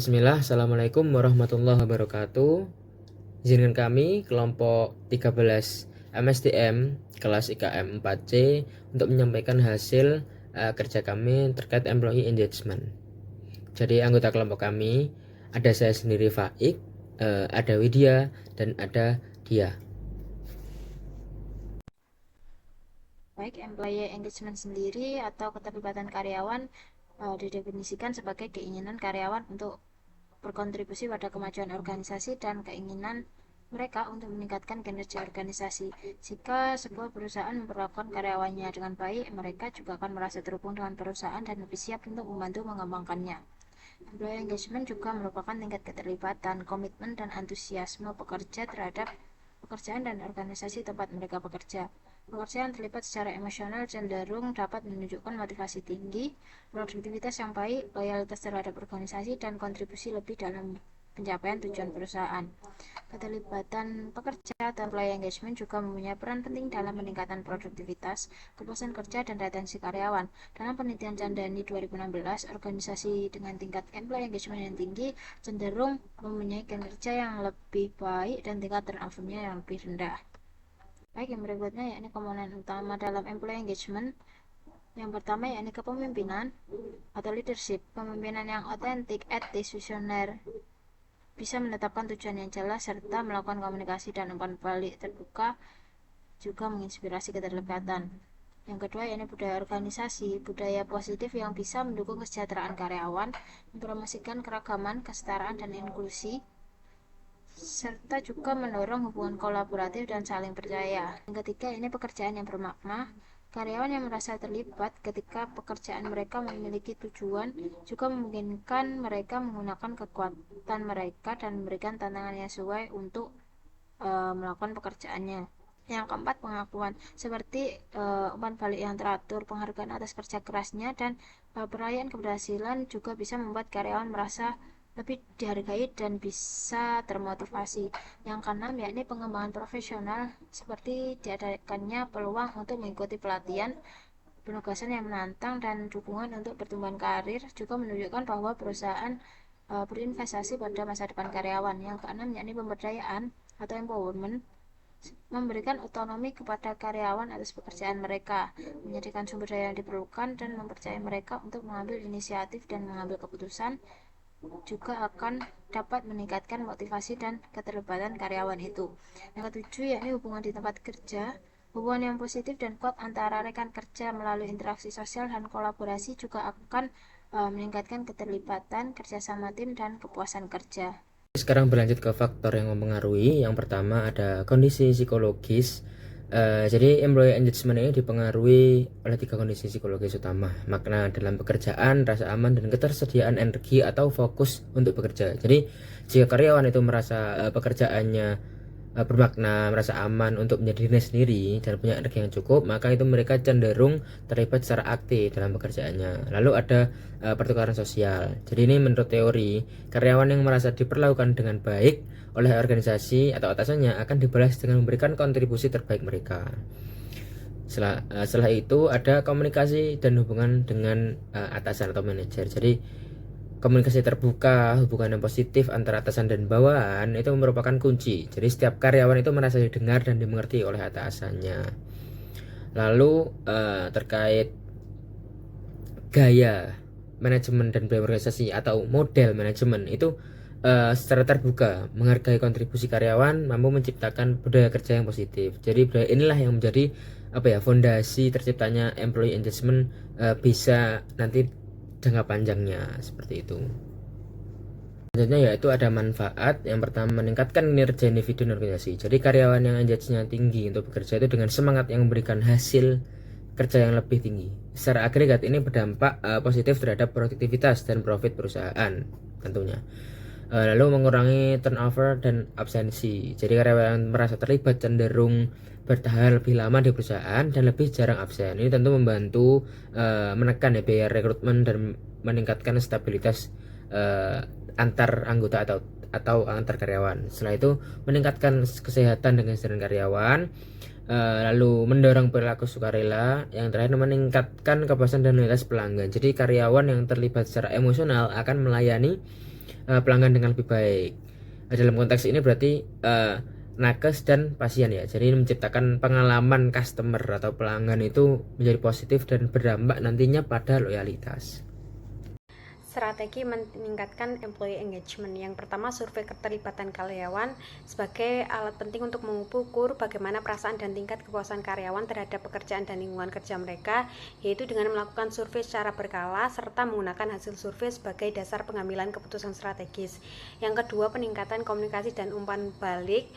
Bismillah, Assalamualaikum warahmatullahi wabarakatuh. Izinkan kami kelompok 13 MSDM kelas IKM 4C untuk menyampaikan hasil kerja kami terkait employee engagement. Jadi anggota kelompok kami ada saya sendiri Faik, ada Widya, dan ada Dia. Baik, employee engagement sendiri atau keterlibatan karyawan didefinisikan sebagai keinginan karyawan untuk berkontribusi pada kemajuan organisasi dan keinginan mereka untuk meningkatkan kinerja organisasi. Jika sebuah perusahaan memperlakukan karyawannya dengan baik, mereka juga akan merasa terhubung dengan perusahaan dan lebih siap untuk membantu mengembangkannya. Employee engagement juga merupakan tingkat keterlibatan, komitmen, dan antusiasme pekerja terhadap pekerjaan dan organisasi tempat mereka bekerja. Pekerja yang terlibat secara emosional cenderung dapat menunjukkan motivasi tinggi, produktivitas yang baik, loyalitas terhadap organisasi, dan kontribusi lebih dalam pencapaian tujuan perusahaan. Keterlibatan pekerja atau employee engagement juga mempunyai peran penting dalam peningkatan produktivitas, kepuasan kerja, dan retensi karyawan. Dalam penelitian Candani 2016, organisasi dengan tingkat employee engagement yang tinggi cenderung mempunyai kinerja yang lebih baik dan tingkat turnover-nya yang lebih rendah. Baik, yang berikutnya yakni komponen utama dalam employee engagement. Yang pertama yakni kepemimpinan atau leadership. Kepemimpinan yang otentik, etis, visioner, bisa menetapkan tujuan yang jelas serta melakukan komunikasi dan umpan balik terbuka, juga menginspirasi keterlibatan. Yang kedua yakni budaya organisasi, budaya positif yang bisa mendukung kesejahteraan karyawan, mempromosikan keragaman, kesetaraan, dan inklusi, serta juga mendorong hubungan kolaboratif dan saling percaya. Yang ketiga ini pekerjaan yang bermakna. Karyawan yang merasa terlibat ketika pekerjaan mereka memiliki tujuan juga memungkinkan mereka menggunakan kekuatan mereka dan memberikan tantangan yang sesuai untuk melakukan pekerjaannya. Yang keempat, pengakuan seperti umpan balik yang teratur, penghargaan atas kerja kerasnya, dan perayaan keberhasilan juga bisa membuat karyawan merasa lebih dihargai dan bisa termotivasi. Yang keenam yakni pengembangan profesional seperti diadakannya peluang untuk mengikuti pelatihan, penugasan yang menantang, dan dukungan untuk pertumbuhan karir juga menunjukkan bahwa perusahaan berinvestasi pada masa depan karyawan. Yang keenam yakni pemberdayaan atau empowerment, memberikan otonomi kepada karyawan atas pekerjaan mereka, menyediakan sumber daya yang diperlukan, dan mempercayai mereka untuk mengambil inisiatif dan mengambil keputusan, juga akan dapat meningkatkan motivasi dan keterlibatan karyawan itu. Yang ketujuh yakni hubungan di tempat kerja. Hubungan yang positif dan kuat antara rekan kerja melalui interaksi sosial dan kolaborasi juga akan meningkatkan keterlibatan, kerjasama tim, dan kepuasan kerja. Sekarang berlanjut ke faktor yang mempengaruhi. Yang pertama ada kondisi psikologis. Jadi employee engagement ini dipengaruhi oleh 3 kondisi psikologis utama: makna dalam pekerjaan, rasa aman, dan ketersediaan energi atau fokus untuk bekerja. Jadi jika karyawan itu merasa pekerjaannya bermakna, merasa aman untuk menjadi dirinya sendiri dan punya energi yang cukup, maka itu mereka cenderung terlibat secara aktif dalam pekerjaannya. Lalu ada pertukaran sosial. Jadi ini menurut teori, karyawan yang merasa diperlakukan dengan baik oleh organisasi atau atasannya akan dibalas dengan memberikan kontribusi terbaik mereka. Setelah itu ada komunikasi dan hubungan dengan atasan atau manajer. Jadi komunikasi terbuka, hubungan yang positif antara atasan dan bawahan itu merupakan kunci. Jadi setiap karyawan itu merasa didengar dan dimengerti oleh atasannya. Lalu terkait gaya manajemen dan budaya organisasi atau model manajemen itu secara terbuka menghargai kontribusi karyawan, mampu menciptakan budaya kerja yang positif. Jadi budaya inilah yang menjadi fondasi terciptanya employee engagement bisa nanti jangka panjangnya, seperti itu. Selanjutnya yaitu ada manfaat. Yang pertama, meningkatkan kinerja individu dan organisasi. Jadi karyawan yang engagement-nya tinggi untuk bekerja itu dengan semangat yang memberikan hasil kerja yang lebih tinggi. Secara agregat ini berdampak positif terhadap produktivitas dan profit perusahaan tentunya. Lalu mengurangi turnover dan absensi. Jadi karyawan merasa terlibat cenderung bertahan lebih lama di perusahaan dan lebih jarang absen. Ini tentu membantu menekan biaya rekrutmen dan meningkatkan stabilitas antar anggota atau antar karyawan. Setelah itu meningkatkan kesehatan dan kesejahteraan karyawan. Lalu mendorong perilaku sukarela. Yang terakhir meningkatkan kepuasan dan loyalitas pelanggan. Jadi karyawan yang terlibat secara emosional akan melayani pelanggan dengan lebih baik. Dalam konteks ini berarti nakes dan pasien ya. Jadi ini menciptakan pengalaman customer atau pelanggan itu menjadi positif dan berdampak nantinya pada loyalitas. Strategi meningkatkan employee engagement. Yang pertama, survei keterlibatan karyawan sebagai alat penting untuk mengukur bagaimana perasaan dan tingkat kepuasan karyawan terhadap pekerjaan dan lingkungan kerja mereka, yaitu dengan melakukan survei secara berkala serta menggunakan hasil survei sebagai dasar pengambilan keputusan strategis. Yang kedua, peningkatan komunikasi dan umpan balik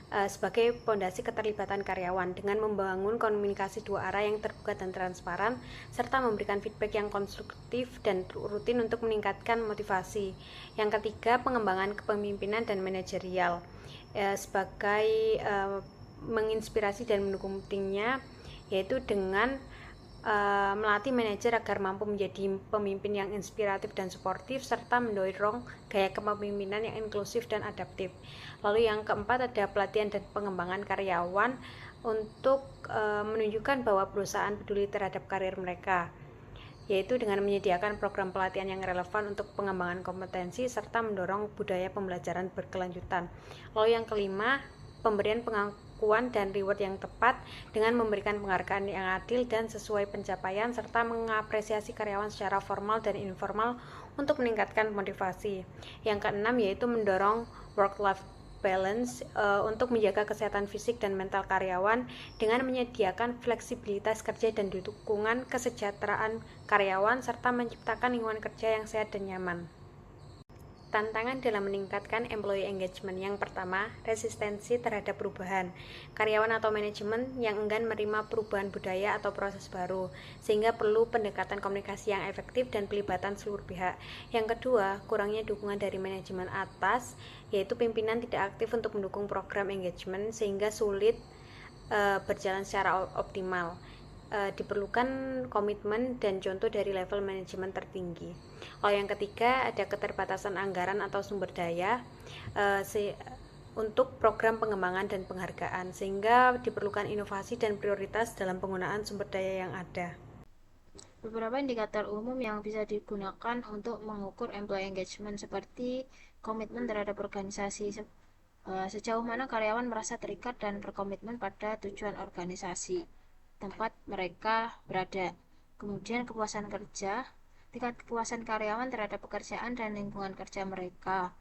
sebagai fondasi keterlibatan karyawan dengan membangun komunikasi dua arah yang terbuka dan transparan serta memberikan feedback yang konstruktif dan rutin untuk meningkatkan motivasi. Yang ketiga, pengembangan kepemimpinan dan manajerial sebagai menginspirasi dan mendukung timnya, yaitu dengan melatih manajer agar mampu menjadi pemimpin yang inspiratif dan suportif serta mendorong gaya kepemimpinan yang inklusif dan adaptif. Lalu yang keempat ada pelatihan dan pengembangan karyawan untuk menunjukkan bahwa perusahaan peduli terhadap karir mereka, yaitu dengan menyediakan program pelatihan yang relevan untuk pengembangan kompetensi serta mendorong budaya pembelajaran berkelanjutan. Lalu yang kelima, pemberian pengakuan dan reward yang tepat dengan memberikan penghargaan yang adil dan sesuai pencapaian serta mengapresiasi karyawan secara formal dan informal untuk meningkatkan motivasi. Yang keenam yaitu mendorong work-life balance untuk menjaga kesehatan fisik dan mental karyawan dengan menyediakan fleksibilitas kerja dan dukungan kesejahteraan karyawan serta menciptakan lingkungan kerja yang sehat dan nyaman. Tantangan dalam meningkatkan employee engagement. Yang pertama, resistensi terhadap perubahan. Karyawan atau manajemen yang enggan menerima perubahan budaya atau proses baru, sehingga perlu pendekatan komunikasi yang efektif dan pelibatan seluruh pihak. Yang kedua, kurangnya dukungan dari manajemen atas, yaitu pimpinan tidak aktif untuk mendukung program engagement, sehingga sulit berjalan secara optimal. Diperlukan komitmen dan contoh dari level manajemen tertinggi. Lalu yang ketiga ada keterbatasan anggaran atau sumber daya untuk program pengembangan dan penghargaan, sehingga diperlukan inovasi dan prioritas dalam penggunaan sumber daya yang ada. Beberapa indikator umum yang bisa digunakan untuk mengukur employee engagement seperti komitmen terhadap organisasi, sejauh mana karyawan merasa terikat dan berkomitmen pada tujuan organisasi tempat mereka berada. Kemudian kepuasan kerja, tingkat kepuasan karyawan terhadap pekerjaan dan lingkungan kerja mereka.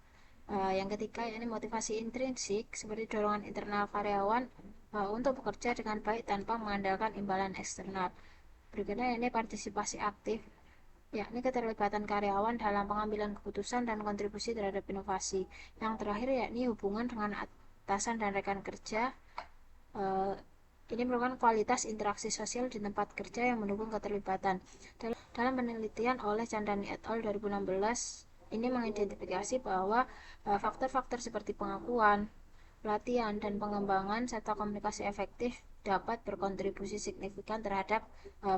Yang ketiga yakni motivasi intrinsik seperti dorongan internal karyawan untuk bekerja dengan baik tanpa mengandalkan imbalan eksternal. Berikutnya yakni partisipasi aktif, yakni keterlibatan karyawan dalam pengambilan keputusan dan kontribusi terhadap inovasi. Yang terakhir yakni hubungan dengan atasan dan rekan kerja. Ini merupakan kualitas interaksi sosial di tempat kerja yang mendukung keterlibatan. Dalam penelitian oleh Chandani et al. 2016, ini mengidentifikasi bahwa faktor-faktor seperti pengakuan, pelatihan, dan pengembangan serta komunikasi efektif dapat berkontribusi signifikan terhadap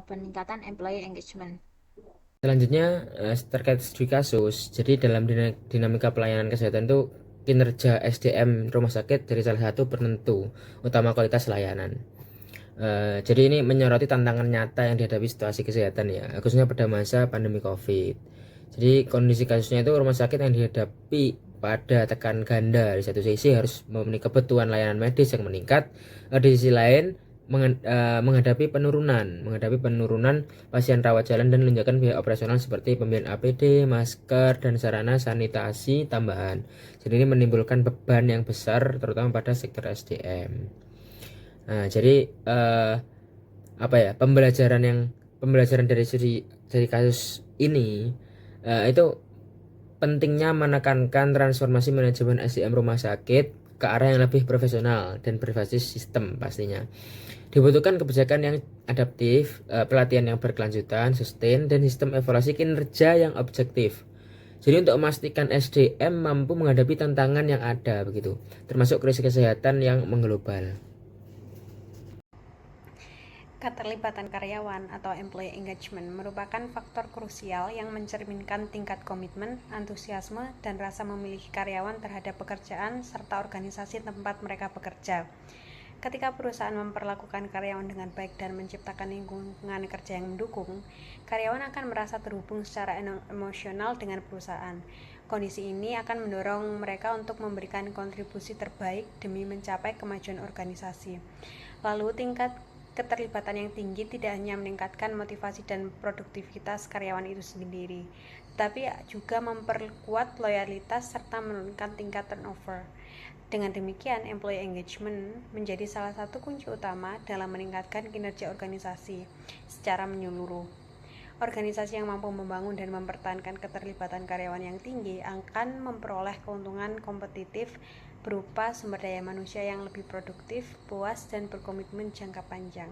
peningkatan employee engagement. Selanjutnya terkait studi kasus. Jadi dalam dinamika pelayanan kesehatan itu kinerja SDM rumah sakit dari salah satu penentu utama kualitas layanan. Jadi ini menyoroti tantangan nyata yang dihadapi situasi kesehatan ya, khususnya pada masa pandemi COVID. Jadi kondisi kasusnya itu rumah sakit yang dihadapi pada tekan ganda. Di satu sisi harus memenuhi kebutuhan layanan medis yang meningkat, di sisi lain menghadapi penurunan pasien rawat jalan dan lonjakan biaya operasional seperti pembelian APD, masker, dan sarana sanitasi tambahan. Jadi ini menimbulkan beban yang besar terutama pada sektor SDM. Nah, jadi pembelajaran dari kasus ini itu pentingnya menekankan transformasi manajemen SDM rumah sakit ke arah yang lebih profesional dan berbasis sistem pastinya. Dibutuhkan kebijakan yang adaptif, pelatihan yang berkelanjutan, sustain, dan sistem evaluasi kinerja yang objektif. Jadi untuk memastikan SDM mampu menghadapi tantangan yang ada begitu, termasuk krisis kesehatan yang mengglobal. Keterlibatan karyawan atau employee engagement merupakan faktor krusial yang mencerminkan tingkat komitmen, antusiasme, dan rasa memiliki karyawan terhadap pekerjaan serta organisasi tempat mereka bekerja. Ketika perusahaan memperlakukan karyawan dengan baik dan menciptakan lingkungan kerja yang mendukung, karyawan akan merasa terhubung secara emosional dengan perusahaan. Kondisi ini akan mendorong mereka untuk memberikan kontribusi terbaik demi mencapai kemajuan organisasi. Lalu, tingkat keterlibatan yang tinggi tidak hanya meningkatkan motivasi dan produktivitas karyawan itu sendiri, tetapi juga memperkuat loyalitas serta menurunkan tingkat turnover. Dengan demikian, employee engagement menjadi salah satu kunci utama dalam meningkatkan kinerja organisasi secara menyeluruh. Organisasi yang mampu membangun dan mempertahankan keterlibatan karyawan yang tinggi akan memperoleh keuntungan kompetitif berupa sumber daya manusia yang lebih produktif, puas, dan berkomitmen jangka panjang.